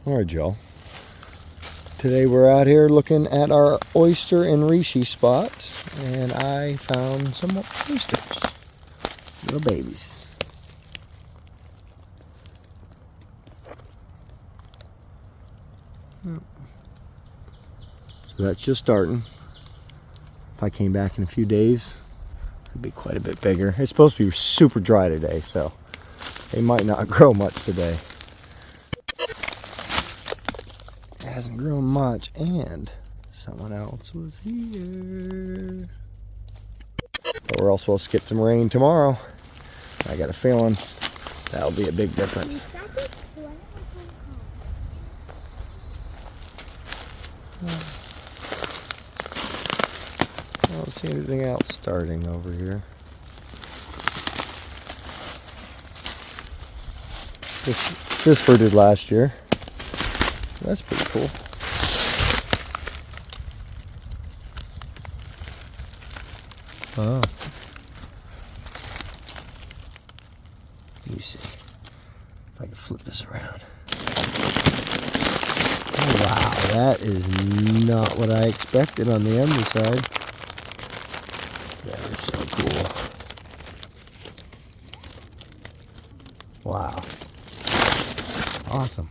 Alright, y'all. Today we're out here looking at our oyster and reishi spots, and I found some oysters. Little babies. So that's just starting. If I came back in a few days, it'd be quite a bit bigger. It's supposed to be super dry today, so they might not grow much today. It hasn't grown much, and someone else was here. But we're also supposed to get some rain tomorrow. I got a feeling that'll be a big difference. I don't see anything else starting over here. This fruited last year. That's pretty cool. Oh. Let me see if I can flip this around. Oh, wow, that is not what I expected on the underside. That is so cool. Wow. Awesome.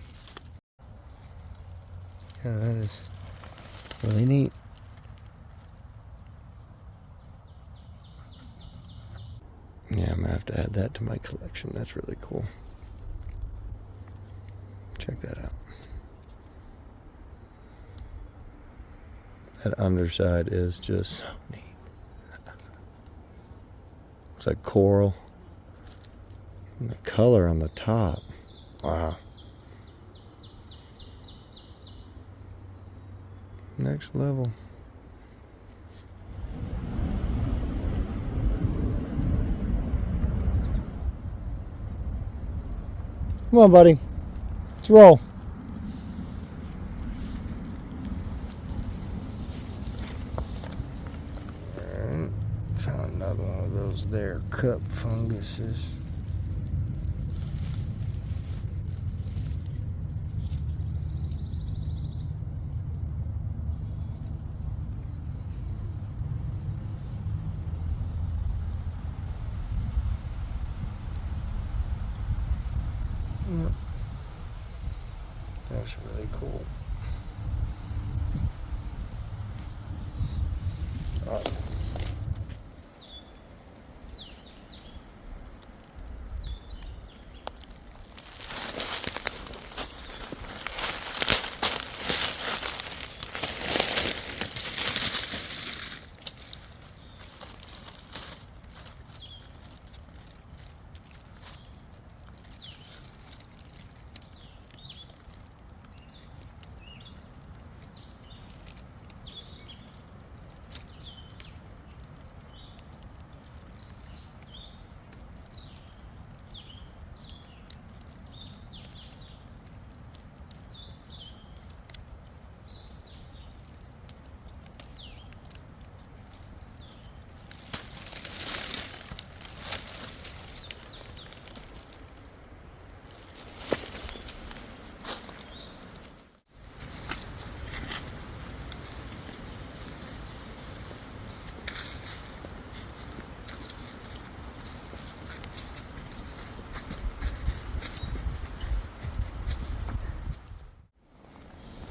Yeah, that is really neat. Yeah, I'm gonna have to add that to my collection. That's really cool. Check that out. That underside is just so neat. Looks like coral. And the color on the top. Wow. Next level. Come on, buddy. Let's roll. And found another one of those there cup funguses. That's really cool. Awesome.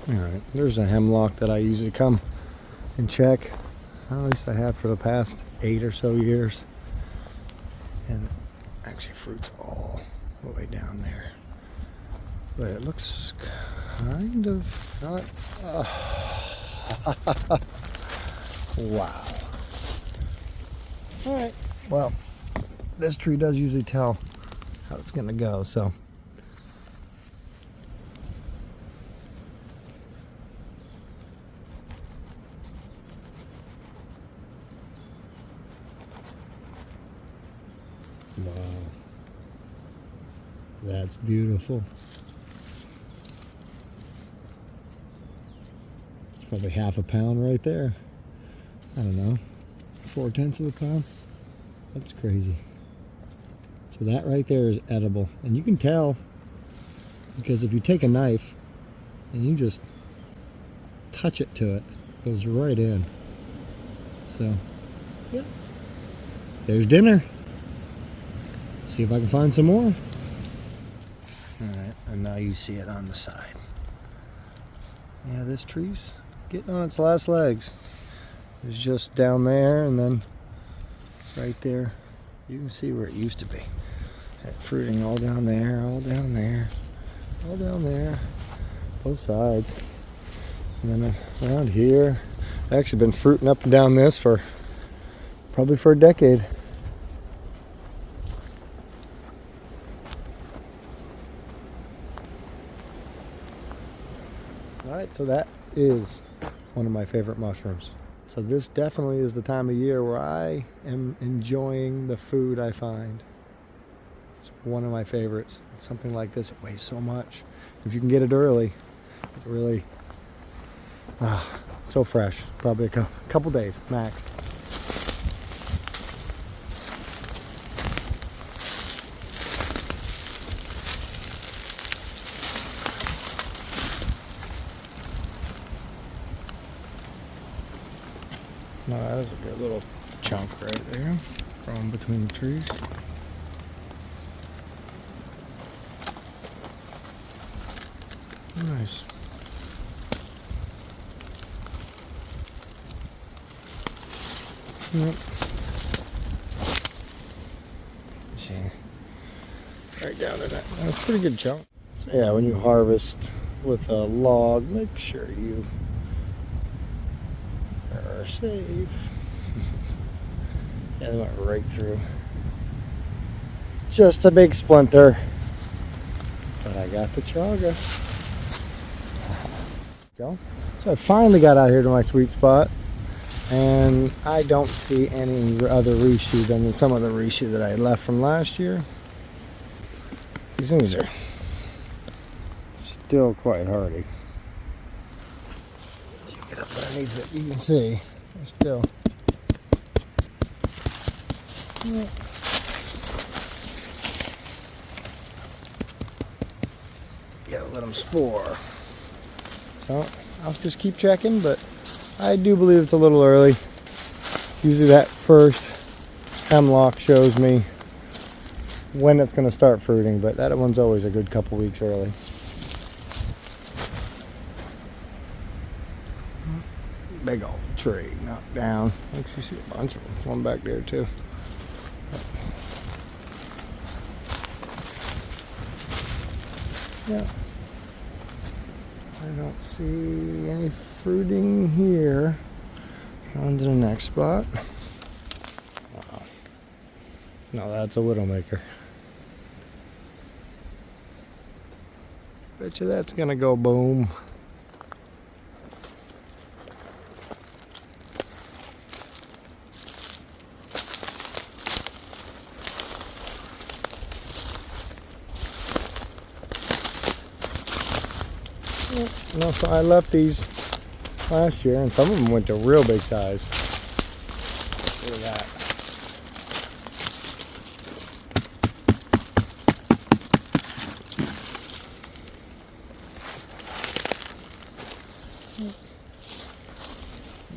Alright, there's a hemlock that I usually come and check. At least I have for the past 8 or so years. And actually fruits all the way down there. But it looks kind of not... Wow. Alright, well, this tree does usually tell how it's going to go, so... Wow, that's beautiful. It's probably half a pound right there. I don't know, 4/10 of a pound. That's crazy. So that right there is edible, and you can tell because if you take a knife and you just touch it to it. It goes right in. So, yeah. There's dinner. See if I can find some more. Alright, and now you see it on the side. Yeah, this tree's getting on its last legs. It's just down there, and then right there, you can see where it used to be. That fruiting all down there, all down there, all down there, both sides. And then around here, I've actually been fruiting up and down this for probably for a decade. Alright, so that is one of my favorite mushrooms. So this definitely is the time of year where I am enjoying the food I find. It's one of my favorites. Something like this, it weighs so much. If you can get it early, it's really so fresh. Probably a couple days max. No, that is a good little chunk right there, growing between the trees. Nice. Yep. See, right down to that. That's a pretty good chunk. So yeah, when you harvest with a log, make sure you are safe. Yeah, they went right through. Just a big splinter. But I got the chaga. So I finally got out here to my sweet spot. And I don't see any other reishi than some of the reishi that I left from last year. These things are still quite hardy. You get up underneath it, you can see they're still. Yeah. Gotta let them spore. So I'll just keep checking, but I do believe it's a little early. Usually that first hemlock shows me when it's going to start fruiting, but that one's always a good couple weeks early. Big old tree knocked down. Actually see a bunch of them. One back there too. Yeah. I don't see any fruiting here. On to the next spot. Wow. No, that's a widowmaker. Bet you that's gonna go boom. No, so I left these last year, and some of them went to real big size. Look at that.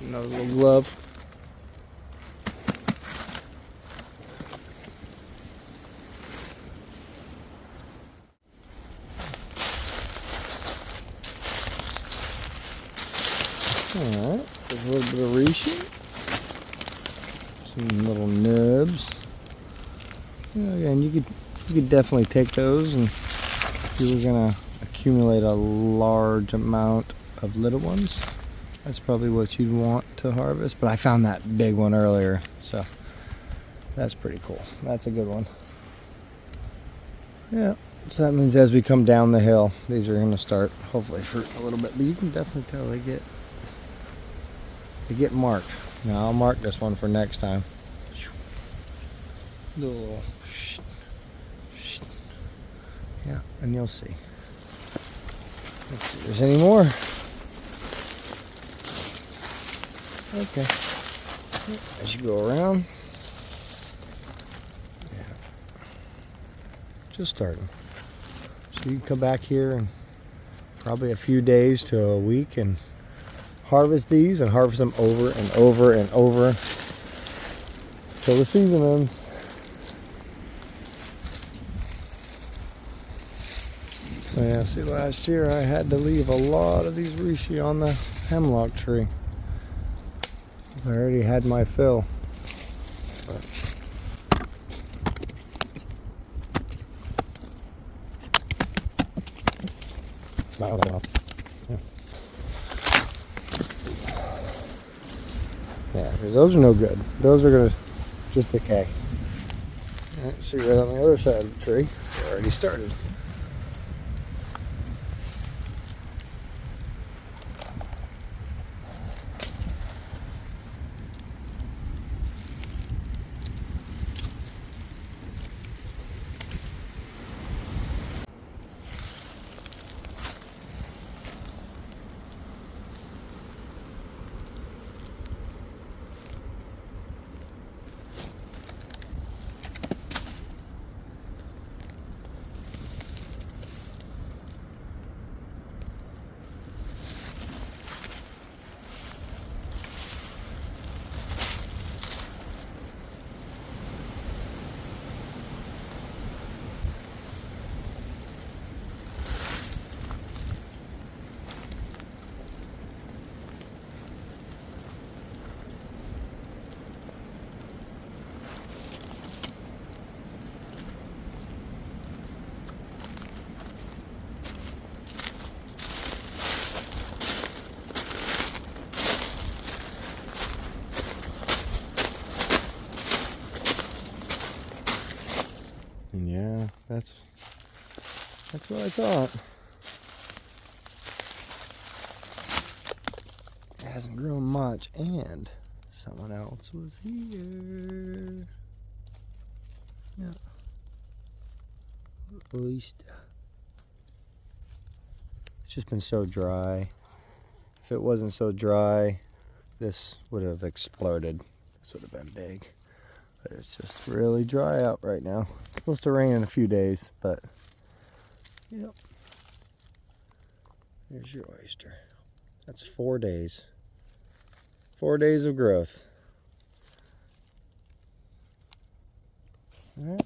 Another little glove. Alright, there's a little bit of reishi. Some little nubs. Again, you could definitely take those, and if you were gonna accumulate a large amount of little ones, that's probably what you'd want to harvest. But I found that big one earlier, so that's pretty cool. That's a good one. Yeah. So that means as we come down the hill, these are gonna start hopefully fruiting a little bit. But you can definitely tell they get marked. Now I'll mark this one for next time. Little, yeah, and you'll see. Let's see if there's any more. Okay. As you go around, yeah, just starting. So you can come back here and probably a few days to a week and harvest these and harvest them over and over and over till the season ends. So yeah, see, last year I had to leave a lot of these reishi on the hemlock tree because I already had my fill. But, yeah, those are no good. Those are gonna just decay. Right, see, right on the other side of the tree, they already started. And yeah, that's what I thought. It hasn't grown much, and someone else was here. Yeah. Oyster. It's just been so dry. If it wasn't so dry, this would have exploded. This would have been big. But it's just really dry out right now. It's supposed to rain in a few days, but yep. Here's your oyster. That's 4 days. 4 days of growth. Alright.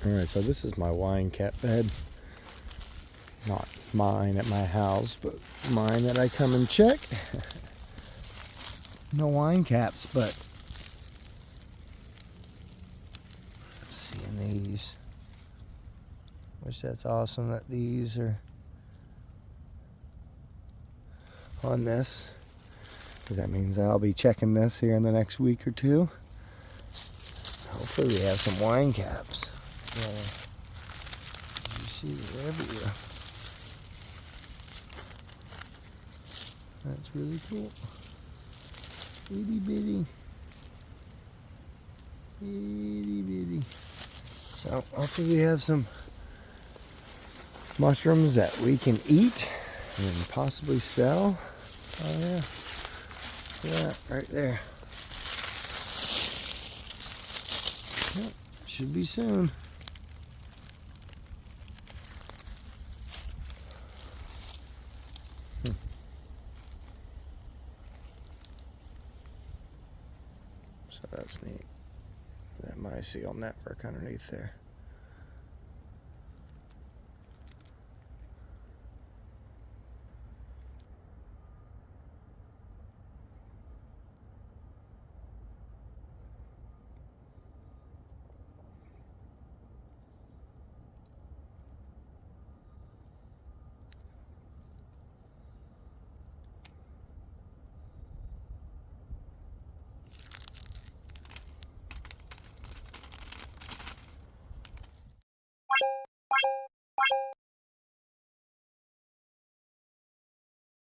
Alright, so this is my wine cap bed. Not mine at my house, but mine that I come and check. No wine caps, but seeing these. Which that's awesome that these are on this, because that means I'll be checking this here in the next week or two. Hopefully we have some wine caps. You see, they're everywhere. That's really cool. Itty bitty. Itty bitty. So hopefully we have some mushrooms that we can eat and possibly sell. Oh yeah. Look at that right there. Yep, should be soon. So that's neat. That mycelial network underneath there.